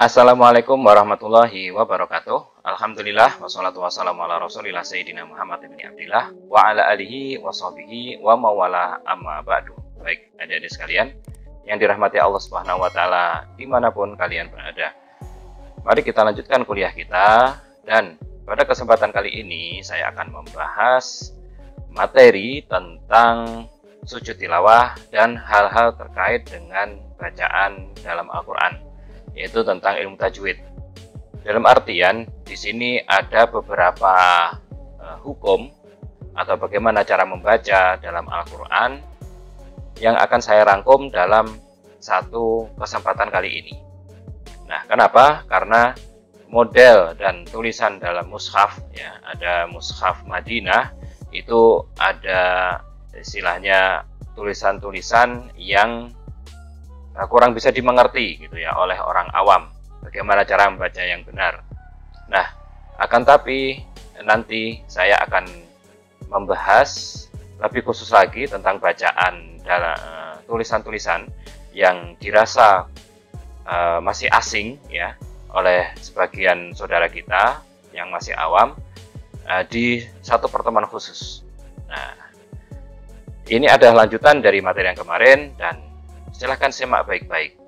Assalamualaikum warahmatullahi wabarakatuh. Alhamdulillah wassalatu wassalamu ala Rasulillah Sayyidina Muhammad bin Abdillah wa ala alihi wa sahbihi wa mawala amma ba'du. Baik, adik-adik sekalian yang dirahmati Allah Subhanahu wa taala dimanapun kalian berada. Mari kita lanjutkan kuliah kita, dan pada kesempatan kali ini saya akan membahas materi tentang sujud tilawah dan hal-hal terkait dengan bacaan dalam Al-Qur'an, yaitu tentang ilmu tajwid. Dalam artian di sini ada beberapa hukum atau bagaimana cara membaca dalam Al-Qur'an yang akan saya rangkum dalam satu kesempatan kali ini. Nah, kenapa? Karena model dan tulisan dalam mushaf, ya, ada mushaf Madinah, itu ada istilahnya tulisan-tulisan yang kurang bisa dimengerti gitu ya oleh orang awam, bagaimana cara membaca yang benar. Nah, akan tapi nanti saya akan membahas lebih khusus lagi tentang bacaan dalam tulisan-tulisan yang dirasa masih asing ya oleh sebagian saudara kita yang masih awam di satu pertemuan khusus. Nah, ini adalah lanjutan dari materi yang kemarin, dan silahkan simak baik-baik.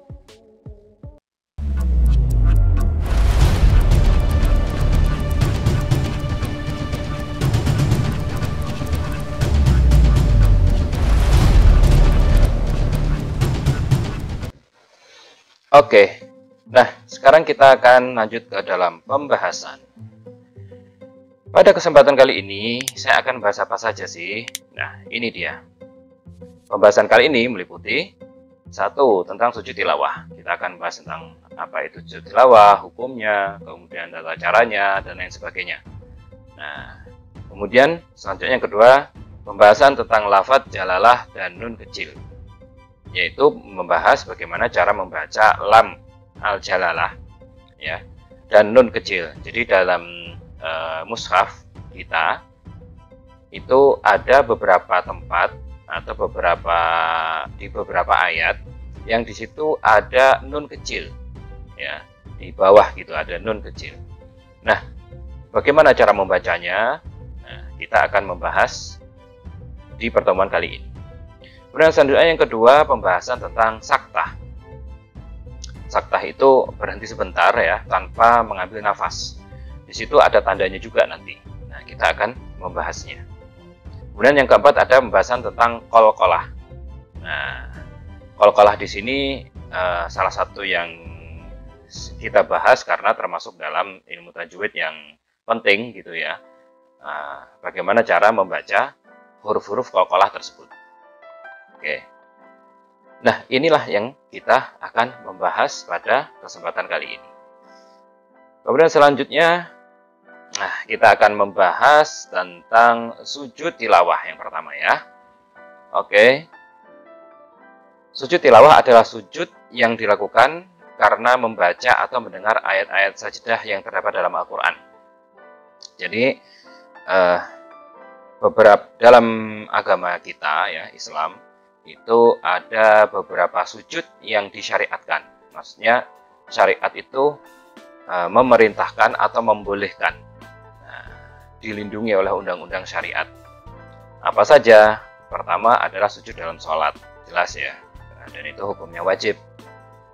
Oke, nah sekarang kita akan lanjut ke dalam pembahasan. Pada kesempatan kali ini saya akan bahas apa saja sih? Nah, ini dia. Pembahasan kali ini meliputi satu, tentang sujud tilawah. Kita akan bahas tentang apa itu sujud tilawah, hukumnya, kemudian tata caranya, dan lain sebagainya. Nah, kemudian selanjutnya yang kedua, pembahasan tentang lafadz jalalah dan nun kecil, yaitu membahas bagaimana cara membaca lam al-jalalah ya, dan nun kecil. Jadi dalam mushaf kita itu ada beberapa tempat atau di beberapa ayat yang di situ ada nun kecil ya, di bawah gitu ada nun kecil. Nah, bagaimana cara membacanya? Nah, kita akan membahas di pertemuan kali ini. Kemudian selanjutnya yang kedua, pembahasan tentang saktah. Saktah itu berhenti sebentar ya, tanpa mengambil nafas. Di situ ada tandanya juga nanti. Nah, kita akan membahasnya. Kemudian yang keempat ada pembahasan tentang qalqalah. Nah, qalqalah di sini salah satu yang kita bahas karena termasuk dalam ilmu tajwid yang penting gitu ya. Bagaimana cara membaca huruf-huruf qalqalah tersebut. Oke. Nah, inilah yang kita akan membahas pada kesempatan kali ini. Kemudian selanjutnya, kita akan membahas tentang sujud tilawah yang pertama ya. Oke. Sujud tilawah adalah sujud yang dilakukan karena membaca atau mendengar ayat-ayat sajdah yang terdapat dalam Al-Qur'an. Jadi dalam agama kita ya, Islam, itu ada beberapa sujud yang disyariatkan. Maksudnya syariat itu memerintahkan atau membolehkan, dilindungi oleh undang-undang syariat. Apa saja? Pertama adalah sujud dalam sholat, jelas ya, dan itu hukumnya wajib.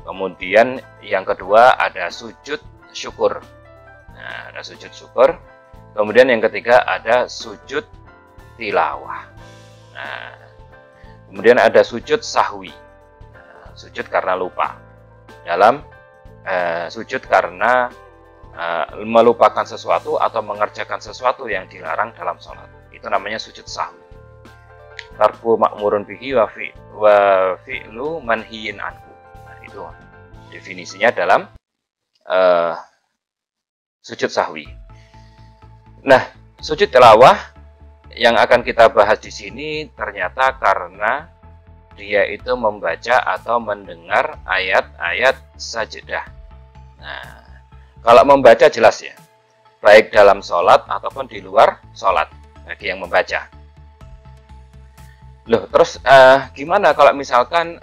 Kemudian yang kedua ada sujud syukur. Nah, ada sujud syukur. Kemudian yang ketiga ada sujud tilawah. Nah, kemudian ada sujud sahwi, sujud karena lupa. Dalam sujud karena melupakan sesuatu atau mengerjakan sesuatu yang dilarang dalam sholat, itu namanya sujud sahwi. Tarku ma'murun bihi wa fi'lu manhiyin anhu. Nah, itu definisinya dalam sujud sahwi. Nah, sujud tilawah yang akan kita bahas di sini ternyata karena dia itu membaca atau mendengar ayat-ayat sajdah. Nah, kalau membaca jelas ya, baik dalam sholat ataupun di luar sholat bagi yang membaca. Loh, terus gimana kalau misalkan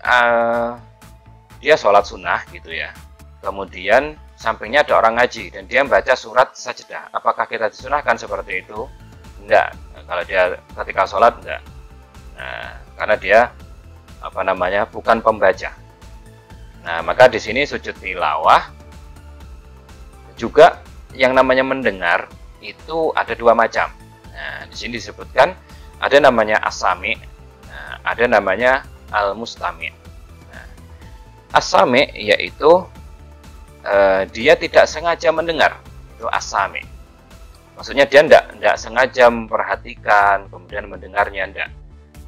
dia sholat sunnah gitu ya, kemudian sampingnya ada orang ngaji dan dia membaca surat sajadah, apakah kita disunahkan seperti itu? Enggak. Kalau dia ketika sholat enggak. Nah, karena dia bukan pembaca. Nah, maka di sini sujud tilawah juga yang namanya mendengar itu ada dua macam. Nah, di sini disebutkan ada namanya as-sami, ada namanya al-mustami. Nah, as-sami yaitu dia tidak sengaja mendengar, itu as-sami. Maksudnya dia tidak sengaja memperhatikan kemudian mendengarnya, enggak.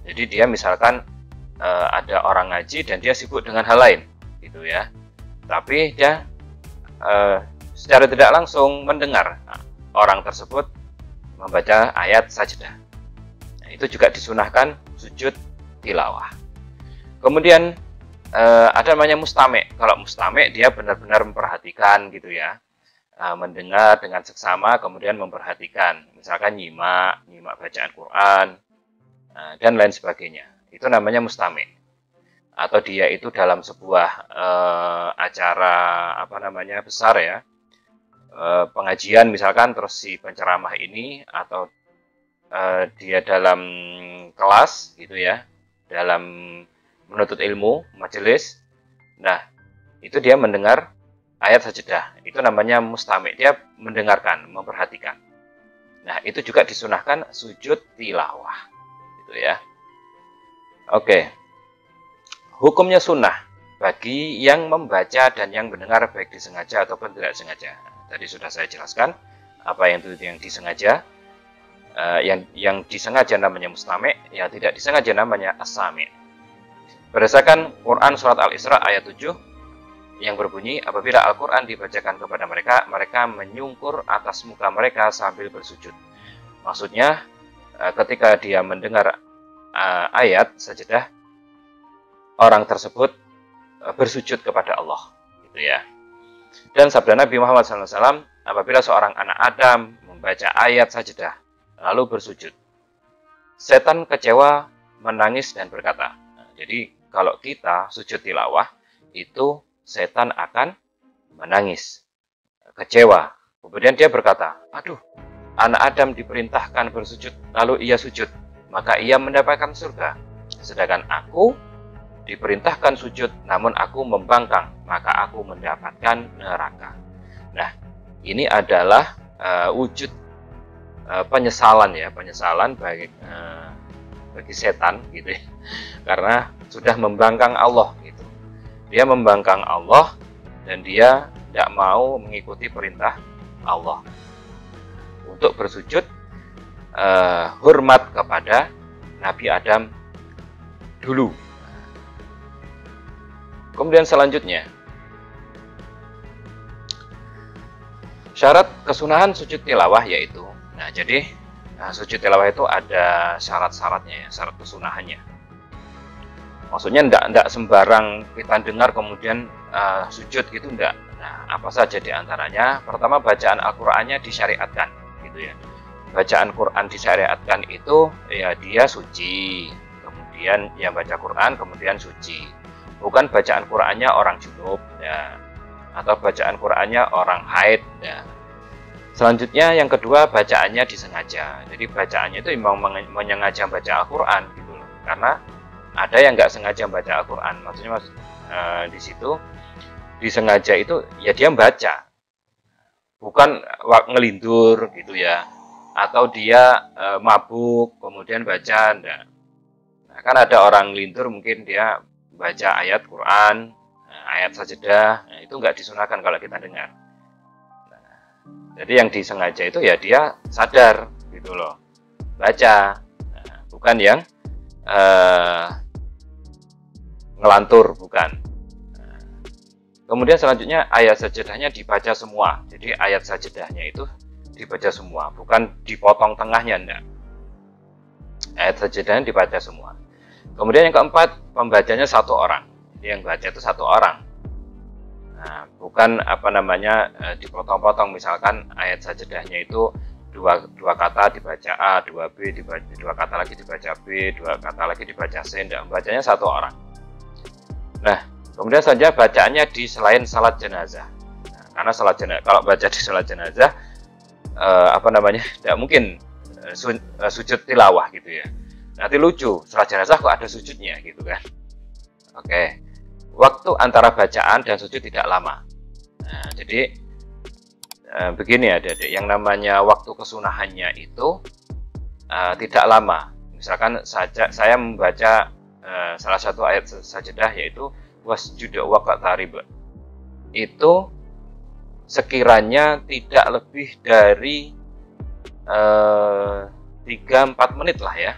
Jadi dia misalkan ada orang ngaji dan dia sibuk dengan hal lain, gitu ya. Tapi dia secara tidak langsung mendengar orang tersebut membaca ayat sajadah. Nah, itu juga disunahkan sujud tilawah. Kemudian ada namanya mustami'. Kalau mustami' dia benar-benar memperhatikan gitu ya, mendengar dengan seksama kemudian memperhatikan, misalkan nyimak bacaan Quran dan lain sebagainya. Itu namanya mustami'. Atau dia itu dalam sebuah acara besar ya, pengajian misalkan, terus si penceramah ini atau dia dalam kelas gitu ya, dalam menuntut ilmu, majelis. Nah, itu dia mendengar ayat sajadah. Itu namanya mustami'. Dia mendengarkan, memperhatikan. Nah, itu juga disunahkan sujud tilawah. Gitu ya. Oke. Hukumnya sunnah bagi yang membaca dan yang mendengar baik disengaja ataupun tidak sengaja. Tadi sudah saya jelaskan apa yang disengaja. Yang disengaja namanya mustami', yang tidak disengaja namanya as-sami'. Berdasarkan Quran Surat Al-Isra ayat 7 yang berbunyi, apabila Al-Quran dibacakan kepada mereka, mereka menyungkur atas muka mereka sambil bersujud. Maksudnya, ketika dia mendengar ayat sajadah, orang tersebut bersujud kepada Allah. Gitu ya. Dan sabda Nabi Muhammad SAW, apabila seorang anak Adam membaca ayat sajadah, lalu bersujud, setan kecewa, menangis dan berkata. Jadi, kalau kita sujud tilawah, itu setan akan menangis, kecewa. Kemudian dia berkata, aduh, anak Adam diperintahkan bersujud, lalu ia sujud, maka ia mendapatkan surga. Sedangkan aku diperintahkan sujud, namun aku membangkang, maka aku mendapatkan neraka. Nah, ini adalah wujud penyesalan bagi setan gitu ya. Karena sudah membangkang Allah gitu. Dia membangkang Allah dan dia tidak mau mengikuti perintah Allah untuk bersujud hormat kepada Nabi Adam dulu. Kemudian selanjutnya, syarat kesunahan sujud tilawah yaitu, sujud tilawah itu ada syarat-syaratnya ya, syarat kesunahannya. Maksudnya enggak sembarang kita dengar kemudian sujud gitu, enggak. Nah, apa saja diantaranya? Pertama, bacaan Al-Qur'annya disyariatkan gitu ya. Bacaan Quran disyariatkan itu ya dia suci. Kemudian yang baca Quran kemudian suci. Bukan bacaan Qur'annya orang junub ya, atau bacaan Qur'annya orang haid ya. Selanjutnya yang kedua, bacaannya disengaja. Jadi bacaannya itu memang menyengaja baca Al-Qur'an gitu loh. Karena ada yang nggak sengaja baca Al-Quran. Maksudnya di situ disengaja itu ya dia membaca, bukan ngelindur gitu ya, atau dia mabuk kemudian baca. Nah, kan ada orang ngelindur mungkin dia baca ayat Quran, ayat sajadah, nah, itu nggak disunahkan kalau kita dengar. Nah, jadi yang disengaja itu ya dia sadar gitu loh, baca, nah, bukan yang ngelantur, bukan. Nah, kemudian selanjutnya ayat sajadahnya dibaca semua. Jadi ayat sajadahnya itu dibaca semua, bukan dipotong tengahnya, enggak. Ayat sajadahnya dibaca semua. Kemudian yang keempat, pembacanya satu orang. Jadi yang baca itu satu orang. Nah, bukan dipotong-potong. Misalkan ayat sajadahnya itu dua kata dibaca A, dua kata lagi dibaca B, dua kata lagi dibaca C. Enggak, bacanya satu orang. Nah, kemudian saja bacaannya di selain salat jenazah. Nah, Karena kalau baca di sholat jenazah tidak mungkin sujud tilawah gitu ya. Nanti lucu, sholat jenazah kok ada sujudnya gitu kan. Oke. Waktu antara bacaan dan sujud tidak lama. Nah, jadi begini adik-adik, yang namanya waktu kesunahannya itu tidak lama. Misalkan saja saya membaca salah satu ayat sajadah, yaitu wasjudu waqtarib. Itu sekiranya tidak lebih dari 3-4 menit lah ya.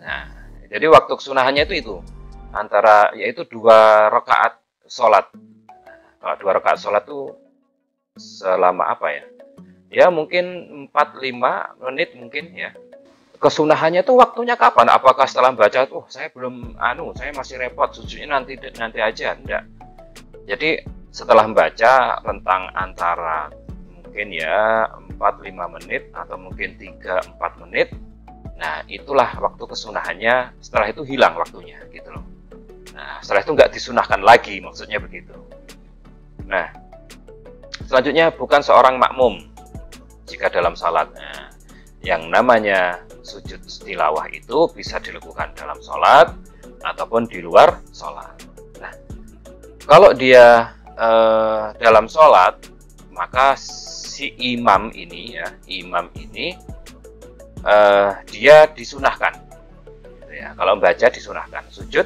Nah, jadi waktu kesunahannya itu antara, yaitu 2 rakaat sholat. Kalau 2 rakaat sholat tuh selama apa ya? Ya mungkin 4-5 menit mungkin ya. Kesunahannya tuh waktunya kapan? Apakah setelah baca tuh saya belum saya masih repot, sujudnya nanti aja? Enggak. Jadi setelah membaca rentang antara mungkin ya 4-5 menit atau mungkin 3-4 menit. Nah, itulah waktu kesunahannya. Setelah itu hilang waktunya gitu loh. Nah, setelah itu nggak disunahkan lagi, maksudnya begitu. Nah, selanjutnya bukan seorang makmum jika dalam salat. Nah, yang namanya sujud tilawah itu bisa dilakukan dalam salat ataupun di luar salat. Nah, kalau dia dalam salat, maka si imam ini dia disunahkan. Gitu ya. Kalau membaca disunahkan sujud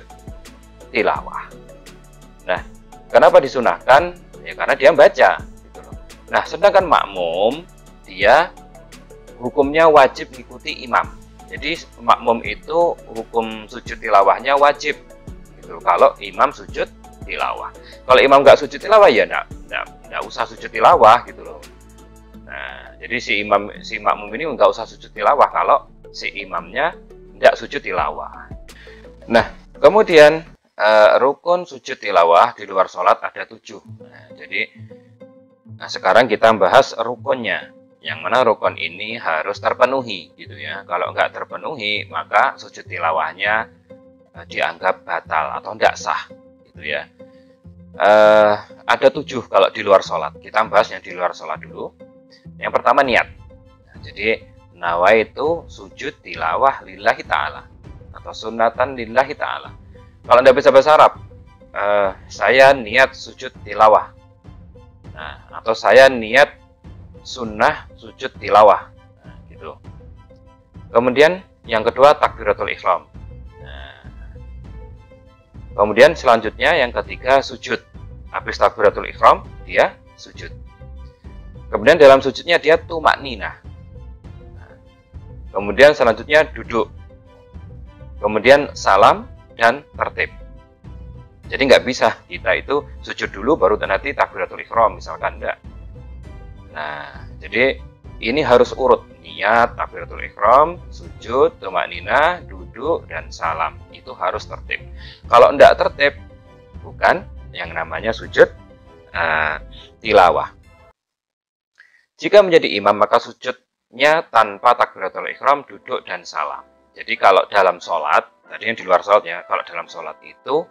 tilawah. Nah, kenapa disunahkan? Ya karena dia membaca. Gitu loh. Nah, sedangkan makmum dia hukumnya wajib mengikuti imam. Jadi makmum itu hukum sujud tilawahnya wajib. Gitu. Kalau imam sujud tilawah. Kalau imam nggak sujud tilawah ya nggak usah sujud tilawah gitu loh. Nah, jadi si makmum ini nggak usah sujud tilawah kalau si imamnya nggak sujud tilawah. Nah, kemudian rukun sujud tilawah di luar sholat ada 7. Nah, sekarang kita bahas rukunnya. Yang mana rukun ini harus terpenuhi gitu ya. Kalau nggak terpenuhi, maka sujud tilawahnya dianggap batal atau tidak sah gitu ya. Ada 7 kalau di luar sholat. Kita bahas yang di luar sholat dulu. Yang pertama niat. Nah, jadi nawaitu sujud tilawah lillahi ta'ala atau sunatan lillahi ta'ala. Kalau Anda bisa bahasa Arab, saya niat sujud tilawah. Nah, atau saya niat sunnah sujud tilawah. Nah, gitu. Kemudian yang kedua takbiratul ihram. Nah, kemudian selanjutnya yang ketiga sujud. Habis takbiratul ihram dia sujud. Kemudian dalam sujudnya dia tumakninah. Nah, kemudian selanjutnya duduk. Kemudian salam dan tertib. Jadi nggak bisa kita itu sujud dulu baru nanti takbiratul ihram misalkan, enggak. Nah, jadi ini harus urut, niat, takbiratul ihram, sujud, tumakninah, duduk dan salam. Itu harus tertib. Kalau enggak tertib, bukan yang namanya sujud tilawah. Jika menjadi imam maka sujudnya tanpa takbiratul ihram, duduk dan salam. Jadi kalau dalam sholat, tadi yang di luar sholat ya, kalau dalam sholat itu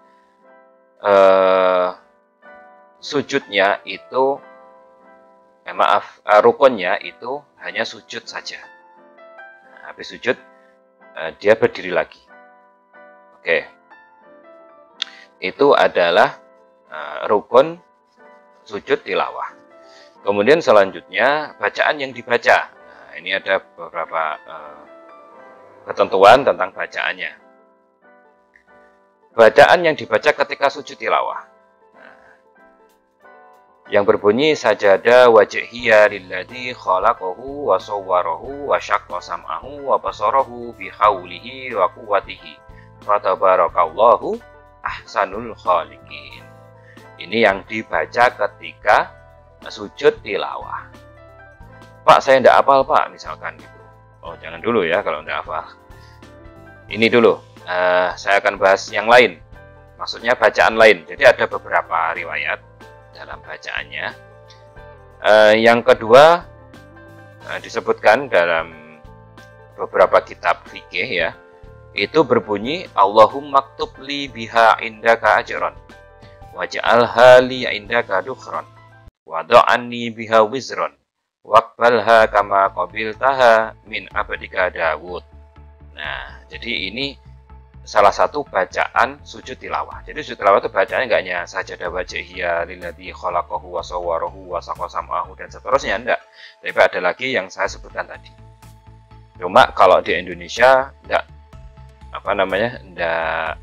sujudnya itu, rukunnya itu hanya sujud saja. Nah, habis sujud dia berdiri lagi. Oke, itu adalah rukun sujud tilawah. Kemudian selanjutnya bacaan yang dibaca. Nah, ini ada beberapa ketentuan tentang bacaannya. Bacaan yang dibaca ketika sujud tilawah. Nah, yang berbunyi sajada wajhiya lilladzi khalaqahu wa sawwarahu wa syaqqa sam'ahu wa basarahu bi haulihi wa quwwatihi. Fa tabarakallahu ahsanul khaliqin. Ini yang dibaca ketika sujud tilawah. Pak, saya tidak hafal Pak, misalkan gitu. Oh, jangan dulu ya kalau tidak hafal. Ini dulu. Saya akan bahas yang lain. Maksudnya bacaan lain. Jadi ada beberapa riwayat dalam bacaannya. Yang kedua disebutkan dalam beberapa kitab fikih ya. Itu berbunyi Allahumma ktub li biha indaka ajran waj'alha li indaka dukhran wada'anni biha wizron waqbalha kama qabiltaha min abdika Dawud. Nah, jadi ini salah satu bacaan sujud tilawah. Jadi sujud tilawah itu bacaannya nggak hanya sajadah wajhiyya lilladzi khalaqahu wa sawwarahu wa saqasamahu dan seterusnya, enggak. Tapi ada lagi yang saya sebutkan tadi. Cuma kalau di Indonesia enggak enggak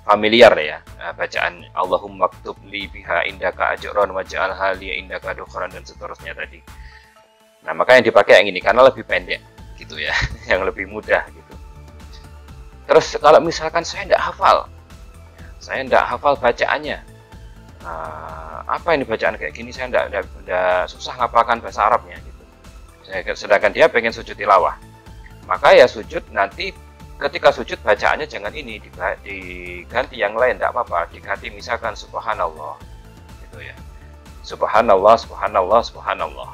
familiar ya bacaan Allahumma ktub li biha indaka ajran waj'al hali indaka dukhran dan seterusnya tadi. Nah, maka yang dipakai yang ini karena lebih pendek gitu ya, yang lebih mudah gitu. Terus kalau misalkan saya tidak hafal bacaannya, apa ini bacaan kayak gini, saya tidak susah ngapalkan bahasa Arabnya gitu. Sedangkan dia pengen sujud tilawah, maka ya sujud nanti ketika sujud bacaannya jangan ini, diganti yang lain, tidak apa-apa, diganti misalkan subhanallah gitu ya, subhanallah subhanallah subhanallah.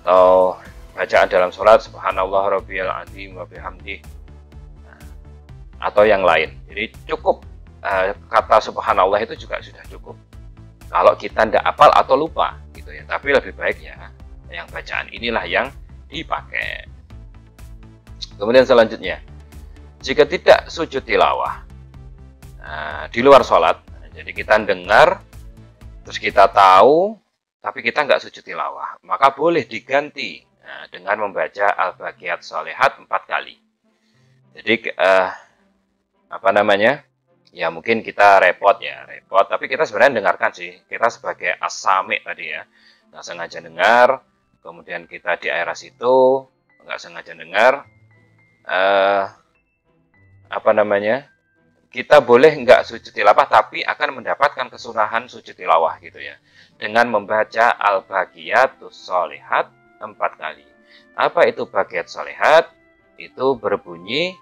Atau bacaan dalam sholat subhanallah rabbiyal azim wa bihamdih, atau yang lain. Jadi cukup kata subhanallah itu juga sudah cukup kalau kita tidak hafal atau lupa gitu ya. Tapi lebih baik ya yang bacaan inilah yang dipakai. Kemudian selanjutnya, jika tidak sujud tilawah di luar sholat, jadi kita dengar terus kita tahu tapi kita nggak sujud tilawah, maka boleh diganti dengan membaca al-baqiyat sholihat 4 kali. Jadi ya mungkin kita repot, tapi kita sebenarnya dengarkan sih, kita sebagai as-sami tadi ya, nggak sengaja dengar, kemudian kita di area situ nggak sengaja dengar, kita boleh nggak sujud tilawah tapi akan mendapatkan kesunahan sujud tilawah gitu ya, dengan membaca al-baqiyatus sholihat 4 kali. Apa itu baqiyat sholihat? Itu berbunyi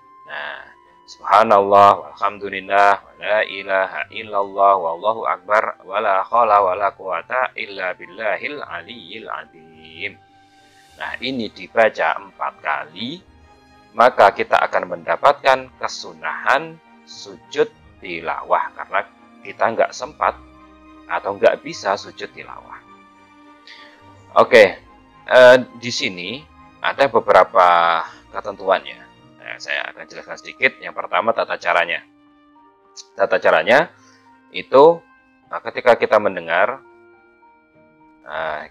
subhanallah walhamdulillah wa la ilaha illallah wallahu akbar wa la haula wa la quwata illa billahil aliyyil azim. Nah, ini dibaca 4 kali, maka kita akan mendapatkan kesunahan sujud tilawah karena kita nggak sempat atau nggak bisa sujud tilawah. Oke, di sini ada beberapa ketentuannya. Saya akan jelaskan sedikit. Yang pertama, tata caranya. Tata caranya itu ketika kita mendengar,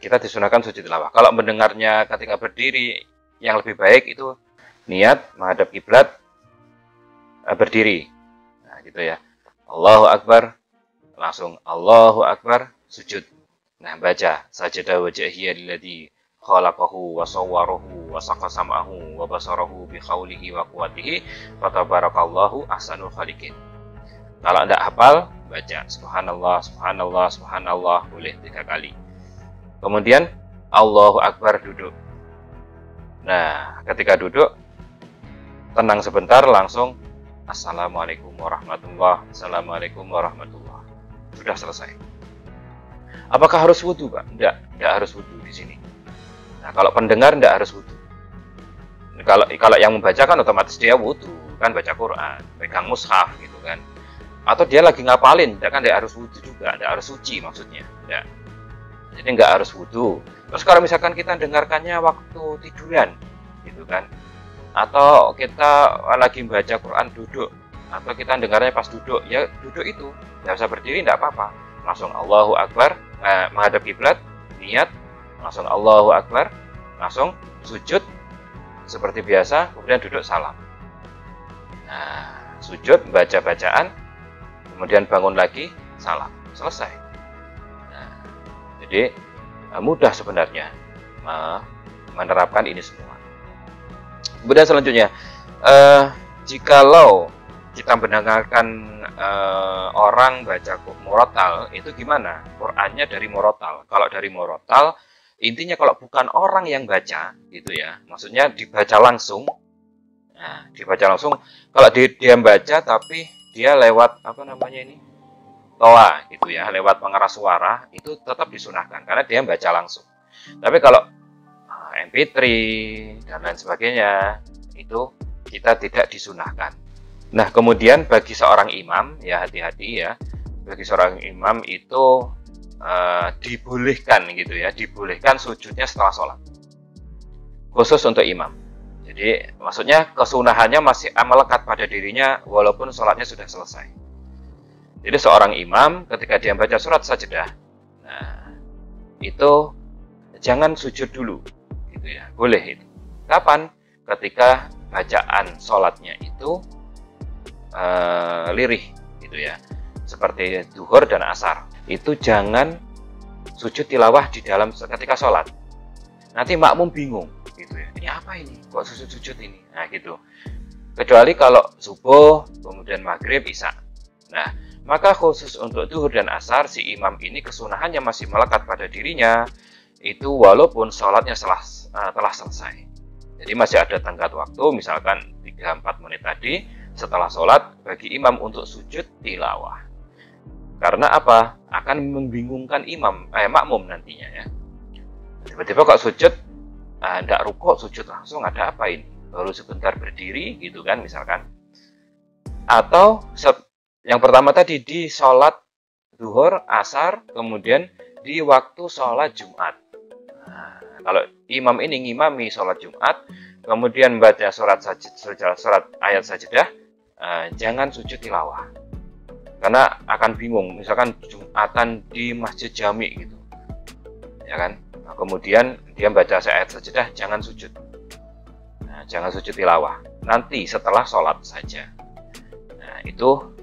kita disunahkan sujud tilawah. Kalau mendengarnya ketika berdiri, yang lebih baik itu niat menghadap kiblat, berdiri. Nah, gitu ya. Allahu Akbar, langsung Allahu Akbar, sujud. Nah, baca sajadah wajhiyya lilladzi khalaqahu wa sawwarahu wa saqasamahu wa basarahu bi khaulihi wa quwwatihi fa tabarakallahu ahsanul khaliqin. Kalau tidak hafal, baca subhanallah subhanallah subhanallah boleh 3 kali. Kemudian Allahu Akbar, duduk. Nah, ketika duduk tenang sebentar, langsung assalamualaikum warahmatullah, assalamualaikum warahmatullah. Sudah selesai. Apakah harus wudhu, Pak? Tidak harus wudhu di sini. Nah, kalau pendengar tidak harus wudhu. Kalau yang membacakan otomatis dia wudhu, kan baca Quran, pegang mushaf gitu kan. Atau dia lagi ngapalin, tidak harus wudhu juga, tidak harus suci maksudnya. Tidak. Jadi nggak harus wudhu. Terus kalau misalkan kita dengarkannya waktu tiduran, gitu kan, atau kita lagi membaca Quran duduk, atau kita dengarnya pas duduk, ya duduk itu, nggak usah berdiri, nggak apa-apa. Langsung Allahu Akbar, menghadap kiblat, niat, langsung Allahu Akbar, langsung sujud seperti biasa, kemudian duduk salam. Nah, sujud, baca bacaan, kemudian bangun lagi, salam, selesai. Nah, jadi mudah sebenarnya menerapkan ini semua. Kemudian selanjutnya, jikalau kita mendengarkan orang baca murotal, itu gimana? Qurannya dari murotal. Kalau dari murotal, intinya kalau bukan orang yang baca, gitu ya, maksudnya dibaca langsung. Nah, dibaca langsung. Kalau dia baca, tapi dia lewat toa, gitu ya, lewat pengeras suara, itu tetap disunahkan karena dia baca langsung. Tapi kalau MP3 dan lain sebagainya, itu kita tidak disunahkan. Nah, kemudian bagi seorang imam, ya hati-hati ya, bagi seorang imam itu dibolehkan gitu ya, dibolehkan sujudnya setelah sholat, khusus untuk imam. Jadi maksudnya kesunahannya masih melekat pada dirinya walaupun sholatnya sudah selesai. Jadi seorang imam ketika dia baca surat sajadah, nah itu jangan sujud dulu, gitu ya, boleh itu. Kapan? Ketika bacaan sholatnya itu lirih, gitu ya, seperti duhur dan asar. Itu jangan sujud tilawah di dalam ketika sholat. Nanti makmum bingung, gitu ya. Ini apa ini? Kok sujud-sujud ini? Nah, gitu. Kecuali kalau subuh, kemudian maghrib, isya. Nah, maka khusus untuk duhur dan asar, si imam ini kesunahannya masih melekat pada dirinya, itu walaupun sholatnya telah selesai. Jadi masih ada tenggat waktu, misalkan 3-4 menit tadi, setelah sholat, bagi imam untuk sujud tilawah. Karena apa? Akan membingungkan makmum nantinya ya. Tiba-tiba kok sujud, tidak rukuk, sujud langsung, ada apa ini? Baru sebentar berdiri, gitu kan, misalkan. Atau yang pertama tadi di sholat duhur, asar, kemudian di waktu sholat Jumat. Nah, kalau imam ini ngimami sholat Jumat, kemudian baca surat ayat sajadah, jangan sujud tilawah. Karena akan bingung, misalkan Jumatan di masjid jami gitu. Ya kan? Nah, kemudian dia baca ayat sajadah, jangan sujud. Nah, jangan sujud tilawah. Nanti setelah sholat saja. Nah, itu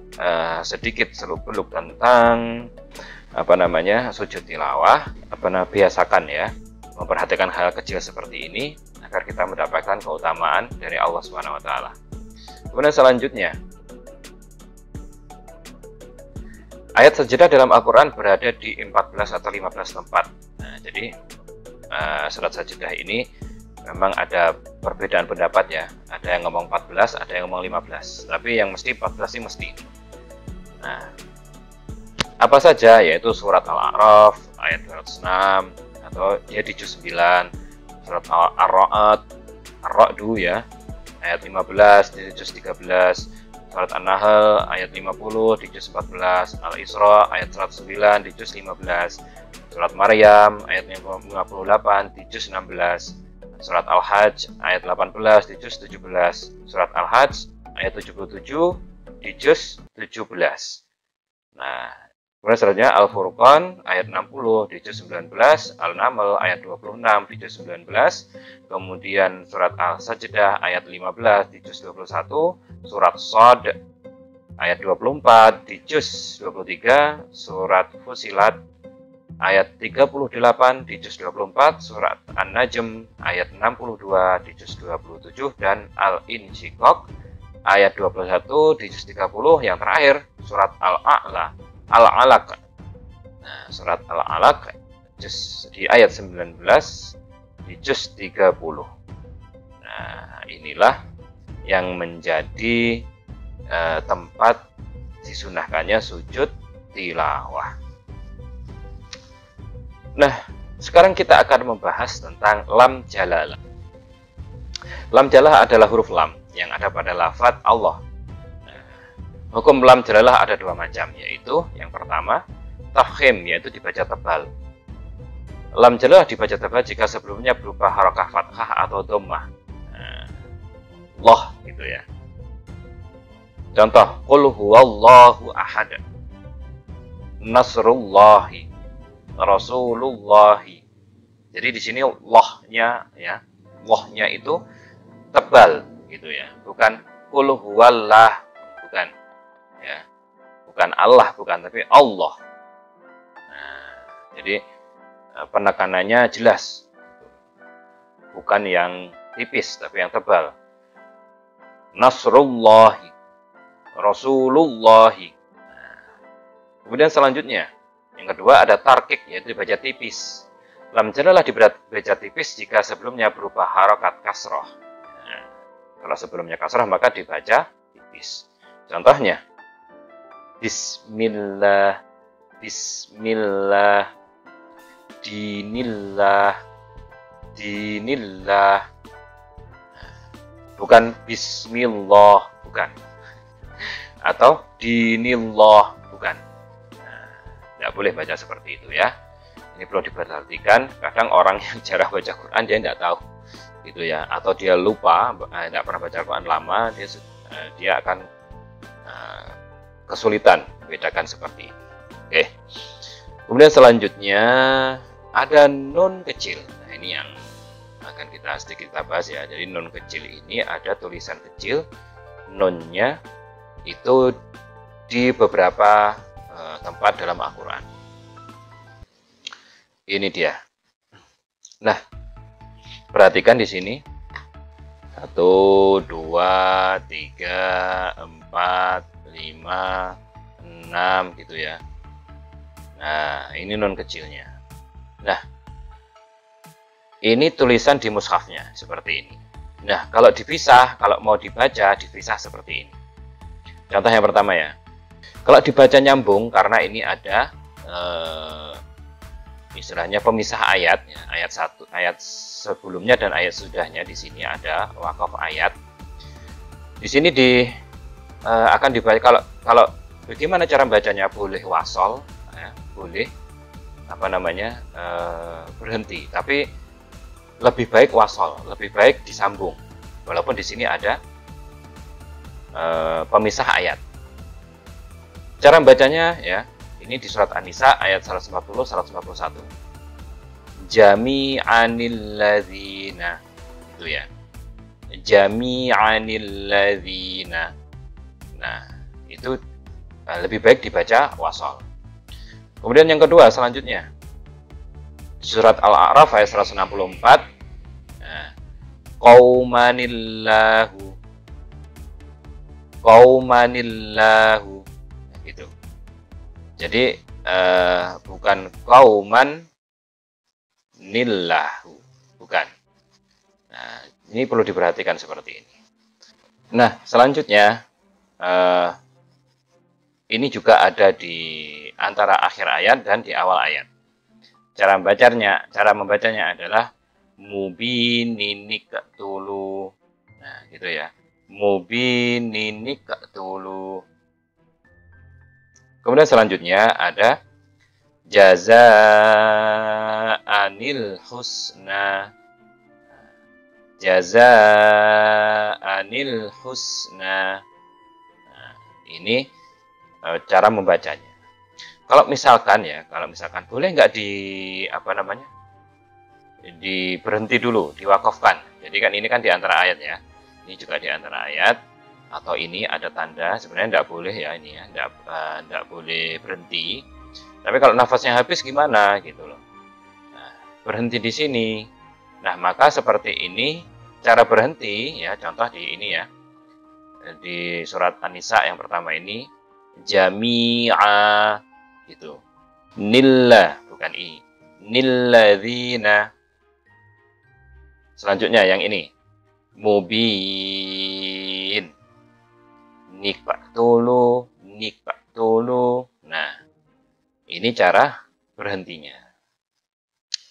sedikit seluk-beluk tentang sujud tilawah. Biasakan ya, memperhatikan hal kecil seperti ini agar kita mendapatkan keutamaan dari Allah Subhanahu wa taala. Kemudian selanjutnya, ayat sajadah dalam Al-Qur'an berada di 14 atau 15 tempat. Nah, jadi surat sajadah ini memang ada perbedaan pendapat ya. Ada yang ngomong 14, ada yang ngomong 15. Tapi yang mesti 14 ini mesti. Nah, apa saja? Yaitu surat Al-A'raf ayat 206, atau dia di juz 9, surat Ar-Ra'd, Ar-Ra'du ya, ayat 15 di juz 13, surat An-Nahl ayat 50 di juz 14, Al-Isra ayat 109 di juz 15, surat Maryam ayat 58 di juz 16, surat Al-Hajj ayat 18 di juz 17, surat Al-Hajj ayat 77 di juz 17. Nah, kemudian selanjutnya Al-Furqan ayat 60 di juz 19, Al-Naml ayat 26 di juz 19, kemudian surat Al-Sajdah ayat 15 di juz 21, surat Shad ayat 24 di juz 23, surat Fusilat ayat 38 di juz 24, surat An-Najm ayat 62 di juz 27, dan Al-Insyiqaq ayat 21 di juz 30, yang terakhir surat Al-Alaq. Nah, surat Al-Alaq di ayat 19 di juz 30. Nah, inilah yang menjadi tempat disunahkannya sujud tilawah. Nah, sekarang kita akan membahas tentang lam jalalah. Lam jalalah adalah huruf lam yang ada pada lafadz Allah. Hukum lam jalalah ada dua macam, yaitu yang pertama tafkhim, yaitu dibaca tebal. Lam jalalah dibaca tebal jika sebelumnya berupa harakah fathah atau dhammah. Allah gitu ya. Contoh, qul huwallahu ahad, nasrullahi, rasulullahi. Jadi di sini lohnya ya, lohnya itu tebal gitu ya, bukan qul huwallah, bukan ya, bukan Allah, bukan, tapi Allah. Nah, jadi penekanannya jelas, bukan yang tipis tapi yang tebal. Nasrullahi, rasulullahi. Nah, kemudian selanjutnya yang kedua ada tarkik, yaitu dibaca tipis. Lam jalalah dibaca tipis jika sebelumnya berupa harokat kasroh. Nah, kalau sebelumnya kasroh maka dibaca tipis. Contohnya, Bismillah, Bismillah, Dinillah, Dinillah. Bukan Bismillah, bukan. Atau Dinillah, bukan. Nah, tidak boleh baca seperti itu ya. Ini perlu diperhatikan. Kadang orang yang jarang baca Quran dia tidak tahu gitu ya, atau dia lupa, tidak pernah baca Quran lama, dia akan kesulitan membedakan seperti ini. Oke. Kemudian selanjutnya ada nun kecil. Nah, ini yang akan sedikit kita bahas ya. Jadi nun kecil ini ada tulisan kecil nunnya itu di beberapa tempat dalam Al-Quran. Ini dia. Nah, perhatikan di sini 1, 2, 3, 4, 5, 6 gitu ya. Nah, ini nun kecilnya. Nah, ini tulisan di mushafnya seperti ini. Nah, kalau dipisah, kalau mau dibaca, dipisah seperti ini. Contoh yang pertama ya. Kalau dibaca nyambung, karena ini ada istilahnya pemisah ayat, ya, ayat sebelumnya dan ayat sudahnya. Di sini ada wakaf ayat. Di sini akan dibaca, kalau bagaimana cara bacanya, boleh wasol, ya, boleh berhenti, tapi lebih baik wasol, lebih baik disambung, walaupun di sini ada pemisah ayat. Cara bacanya ya, ini di surat An-Nisa ayat 140-141. Jami'anil ladzina, itu ya. Jami'anil ladzina. Nah, itu lebih baik dibaca wasol. Kemudian yang kedua selanjutnya, surat Al-A'raf ayat 164. Nah, qaumanillahu, gitu. Jadi bukan qauman nillahu, bukan. Nah, ini perlu diperhatikan seperti ini. Nah, selanjutnya ini juga ada di antara akhir ayat dan di awal ayat. Cara membacanya adalah mubininik tulu. Nah, gitu ya. Mubininik tulu. Kemudian selanjutnya ada jazaanil husna. Jazaanil husna. Nah, ini cara membacanya. Kalau misalkan boleh nggak berhenti dulu, diwakafkan. Jadi kan ini kan di antara ayat ya. Ini juga di antara ayat, atau ini ada tanda, sebenarnya nggak boleh ya ini ya, nggak boleh berhenti. Tapi kalau nafasnya habis gimana gitu loh. Nah, berhenti di sini. Nah, maka seperti ini cara berhenti ya, contoh di ini ya. Di surat An-Nisa yang pertama ini, jami'a gitu. Nillah, bukan i. Nilladzina. Selanjutnya yang ini, mubin. Nikpak tulu. Nah, ini cara berhentinya.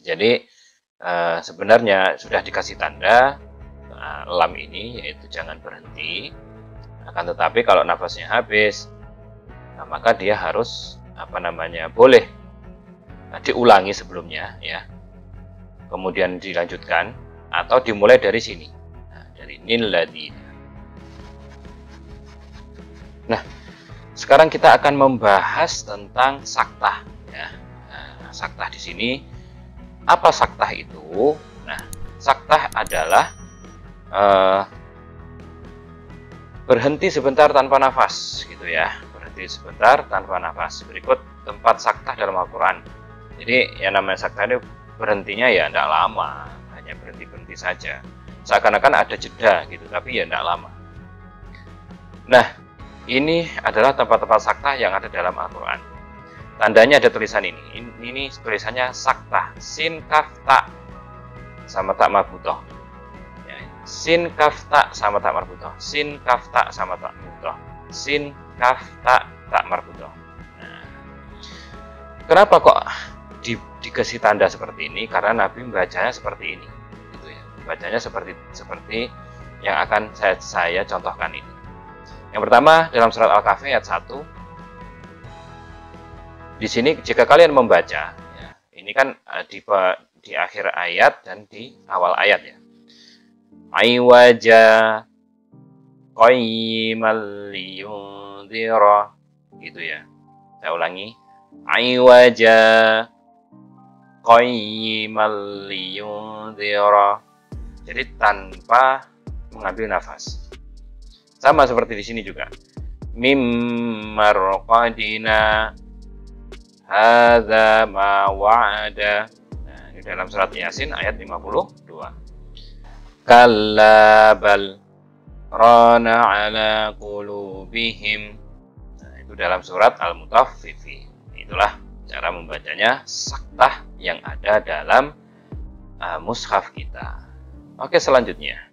Jadi sebenarnya sudah dikasih tanda lam ini, yaitu jangan berhenti. Akan tetapi kalau nafasnya habis, maka dia harus boleh diulangi sebelumnya ya. Kemudian dilanjutkan atau dimulai dari sini. Nah, dari nilladzina. Nah, sekarang kita akan membahas tentang saktah ya. Nah, saktah di sini, apa saktah itu? Nah, saktah adalah berhenti sebentar tanpa nafas gitu ya. Berhenti sebentar tanpa nafas. Berikut tempat saktah dalam Al-Quran. Jadi yang namanya saktah itu berhentinya ya tidak lama, hanya berhenti-berhenti saja. Seakan-akan ada jeda gitu, tapi ya tidak lama. Nah, ini adalah tempat-tempat saktah yang ada dalam Al-Quran. Tandanya ada tulisan ini. Ini tulisannya saktah, sin kaf ta sama tak marbutoh. Ya, sin kaf ta sama tak marbutoh. Sin kaf ta sama tak marbutoh. Sin kaf ta tak marbutoh. Nah, kenapa kok dikasih tanda seperti ini? Karena Nabi membacanya seperti ini, gitu ya. Bacanya seperti yang akan saya contohkan ini. Yang pertama dalam surat Al-Kahfi ayat 1. Di sini jika kalian membaca, ya, ini kan di akhir ayat dan di awal ayat ya. Aiwaja qayyimal liyundhira, gitu ya. Saya ulangi. Aiwaja qayyimal liyundhira. Jadi tanpa mengambil nafas. Sama seperti di sini juga. Mim marqadina hadza ma wa'ada. Nah, ini dalam surat Yasin ayat 52. Kalla bal rana ala qulubihim. Nah, itu dalam surat Al-Mutaffifin. Itulah cara membacanya saktah yang ada dalam mushaf kita. Oke, selanjutnya.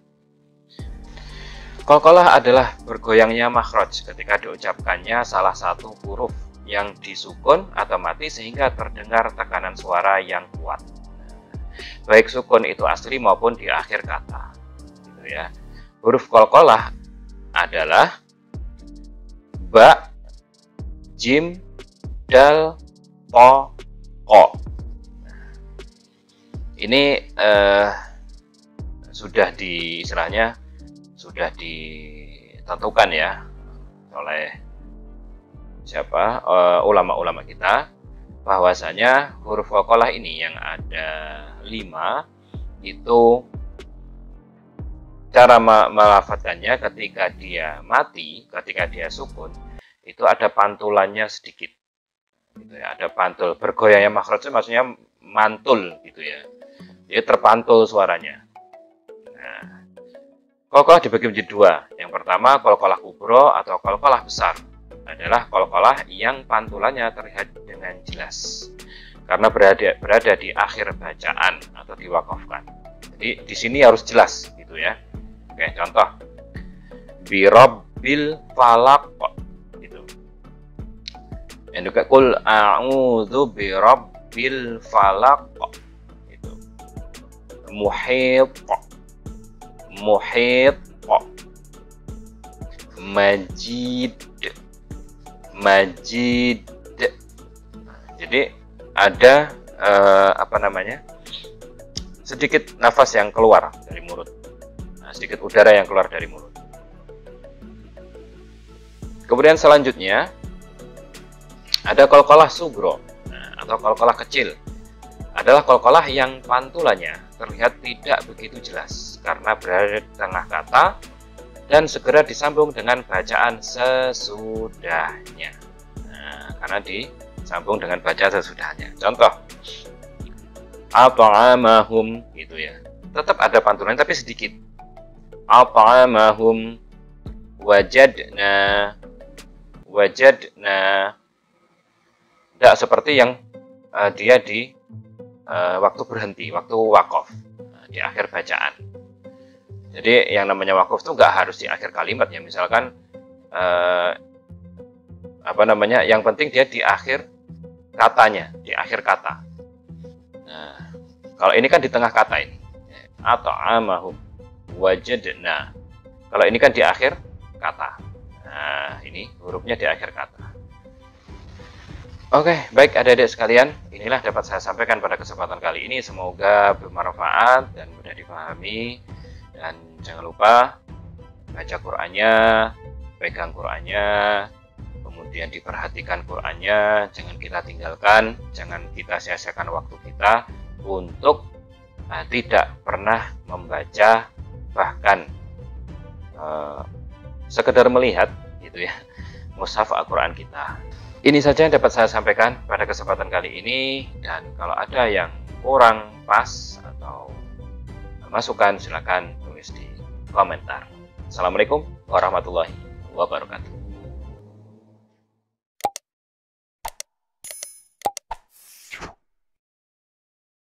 Qalqalah adalah bergoyangnya makhraj ketika diucapkannya salah satu huruf yang disukun atau mati sehingga terdengar tekanan suara yang kuat. Baik sukun itu asli maupun di akhir kata. Gitu ya. Huruf qalqalah adalah ba, jim, dal, po, ko. Ini sudah ditentukan ya oleh ulama-ulama kita, bahwasanya huruf qalqalah ini yang ada 5 itu cara melafadzkannya ketika dia mati, ketika dia sukun itu ada pantulannya sedikit gitu ya, ada pantul. Bergoyangnya makhraj maksudnya mantul gitu ya, dia terpantul suaranya. Qalqalah dibagi menjadi 2. Yang pertama, qalqalah kubro atau qalqalah besar. Adalah qalqalah yang pantulannya terlihat dengan jelas. Karena berada di akhir bacaan atau diwakafkan. Jadi di sini harus jelas gitu ya. Oke, contoh. Birabbil falaq gitu. Yang juga qul a'udzu birabbil falaq gitu. Muhit, majid. Jadi ada sedikit nafas yang keluar dari mulut, sedikit udara yang keluar dari mulut. Kemudian selanjutnya ada qalqalah sugro atau qalqalah kecil. Adalah qalqalah yang pantulannya terlihat tidak begitu jelas karena berada di tengah kata dan segera disambung dengan bacaan sesudahnya. Nah, karena disambung dengan bacaan sesudahnya. Contoh, at'amahum gitu ya. Tetap ada pantulan tapi sedikit. At'amahum wajadna. Tidak seperti yang dia di waktu berhenti, waktu wakaf, di akhir bacaan. Jadi yang namanya wakaf itu nggak harus di akhir kalimat ya. Misalkan yang penting dia di akhir katanya, di akhir kata. Nah, kalau ini kan di tengah kata ini. At'amahum wajadna. Kalau ini kan di akhir kata. Nah, ini hurufnya di akhir kata. Oke, baik adik-adik sekalian, inilah dapat saya sampaikan pada kesempatan kali ini. Semoga bermanfaat dan mudah dipahami. Dan jangan lupa baca Qur'annya, pegang Qur'annya, kemudian diperhatikan Qur'annya, jangan kita tinggalkan, jangan kita sia-siakan waktu kita untuk tidak pernah membaca, bahkan sekedar melihat gitu ya, mushaf Al-Quran kita. Ini saja yang dapat saya sampaikan pada kesempatan kali ini, dan kalau ada yang kurang pas atau masukan silakan tulis di komentar. Assalamualaikum warahmatullahi wabarakatuh.